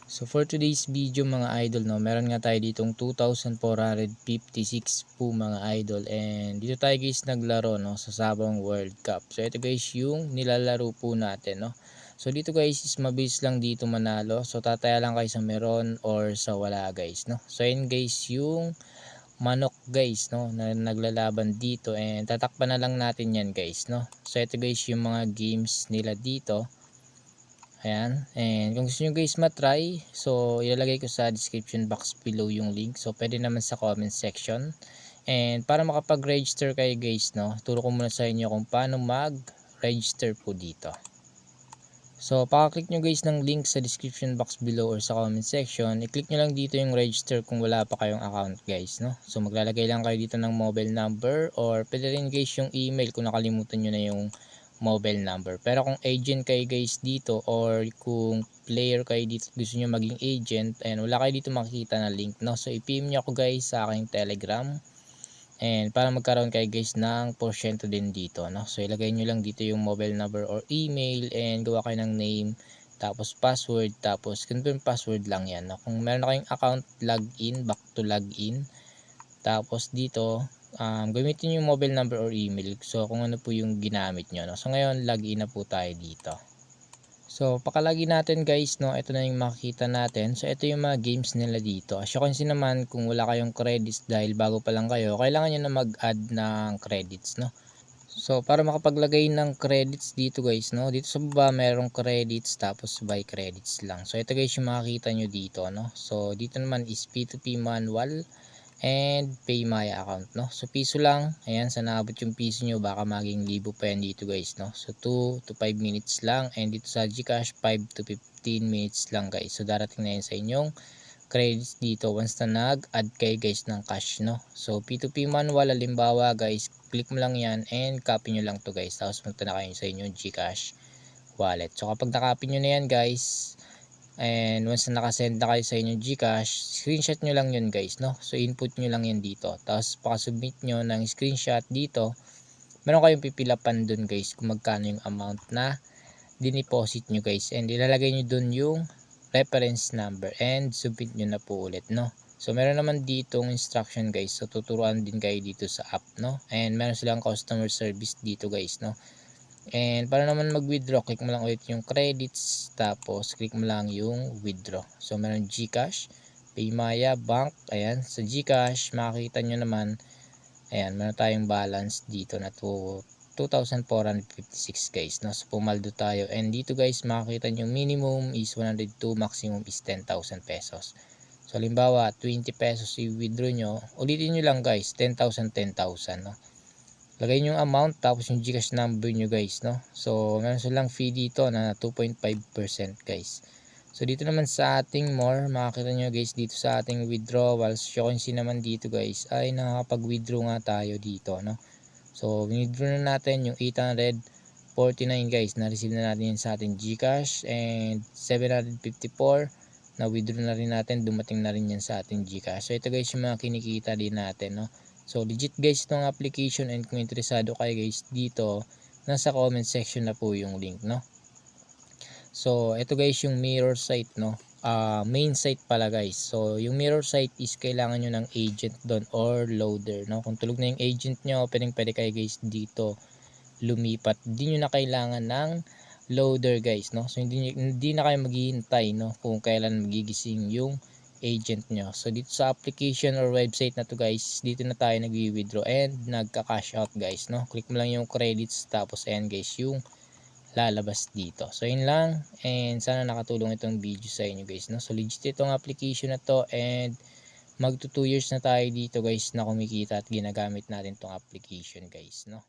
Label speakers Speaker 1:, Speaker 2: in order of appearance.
Speaker 1: So for today's video mga idol, no, meron nga tayo ditong 2,456 po mga idol, and dito tayo guys naglaro, no, sa Sabong World Cup. So ito guys yung nilalaro po natin, no. So dito guys is mabilis lang dito manalo. So tataya lang kayo sa meron or sa wala guys, no. So yun guys yung manok guys, no, na naglalaban dito, and tatakpan na lang natin yan guys, no. So ito guys yung mga games nila dito. Ayan, and kung gusto nyo guys matry, so ilalagay ko sa description box below yung link. So pwede naman sa comment section. And para makapag-register kayo guys, no, turo ko muna sa inyo kung paano mag-register po dito. So pakiclick nyo guys ng link sa description box below or sa comment section. I-click nyo lang dito yung register kung wala pa kayong account guys, no. So maglalagay lang kayo dito ng mobile number, or pwede rin guys yung email kung nakalimutan nyo na yung mobile number. Pero kung agent kayo guys dito, or kung player kayo dito, gusto nyo maging agent, and wala kayo dito makikita na link, no. So i-PM nyo ako guys sa aking Telegram, and para magkaroon kayo guys ng porsyento din dito, no. So ilagay nyo lang dito yung mobile number or email, and gawa kayo ng name, tapos password, tapos confirm password lang yan, no. Kung meron na kayong account, login, back to login. Tapos dito gamitin yung mobile number or email, so kung ano po yung ginamit nyo, no. So ngayon login na po tayo dito. So pakalagi natin guys, no, ito na yung makikita natin. So ito yung mga games nila dito. As you can see naman, kung wala kayong credits dahil bago pa lang kayo, kailangan nyo na mag-add ng credits, no. So para makapaglagay ng credits dito guys, no, dito sa baba merong credits, tapos buy credits lang. So ito guys yung makikita nyo dito, no. So dito naman is P2P manual and pay my account, no. So piso lang, ayan, sa naabot yung piso nyo, baka maging libo pa yan dito guys, no. So 2 to 5 minutes lang, and dito sa GCash 5 to 15 minutes lang guys. So darating na yan sa inyong credits dito once na nag-add kayo guys ng cash, no. So P2P manual, halimbawa guys, click mo lang yan and copy nyo lang to guys, tapos punta na kayo sa inyong GCash wallet. So kapag nakopy nyo na yan guys, and once na nakasend na kayo sa inyong GCash, screenshot nyo lang yun guys, no. So input nyo lang yan dito, tapos pakasubmit nyo ng screenshot dito. Meron kayong pipilapan dun guys kung magkano yung amount na dineposit nyo guys, and ilalagay nyo dun yung reference number, and submit nyo na po ulit, no. So meron naman ditong instruction guys, so tuturuan din kayo dito sa app, no. And meron silang customer service dito guys, no. And para naman mag-withdraw, click mo lang ulit yung credits, tapos click mo lang yung withdraw. So meron GCash, Paymaya, Bank. Ayan, sa GCash makikita nyo naman, ayan, meron tayong balance dito na 2,456 guys, no. So pumaldo tayo, and dito guys makikita nyo minimum is 102, maximum is 10,000 pesos. So halimbawa 20 pesos i-withdraw nyo, ulitin nyo lang guys, 10,000, 10,000, no. Lagay nyo yung amount, tapos yung GCash number nyo guys, no. So meron silang fee dito na 2.5% guys. So dito naman sa ating more, makikita nyo guys dito sa ating withdrawals, currency naman dito guys ay nakakapag-withdraw nga tayo dito, no. So withdraw na natin yung 849 guys, na-receive na natin yun sa ating GCash, and 754 na withdraw na rin natin, dumating na rin yan sa ating GCash. So ito guys yung mga kinikita din natin, no. So legit guys itong application, and kung interesado kayo guys dito, nasa comment section na po yung link, no. So ito guys yung mirror site, no. Main site pala guys. So yung mirror site is kailangan nyo ng agent doon or loader, no. Kung tulog na yung agent nyo, pwede kayo guys dito lumipat. Hindi nyo na kailangan ng loader guys, no. So hindi na kayo maghihintay, no, kung kailan magigising yung agent nyo. So dito sa application or website na to guys, dito na tayo nagwi-withdraw and nagka-cash out guys, no. Click mo lang yung credits, tapos ayan guys yung lalabas dito. So yun lang, and sana nakatulong itong video sa inyo guys, no. So legit itong application na to, and magto 2 years na tayo dito guys na kumikita at ginagamit natin itong application guys, no.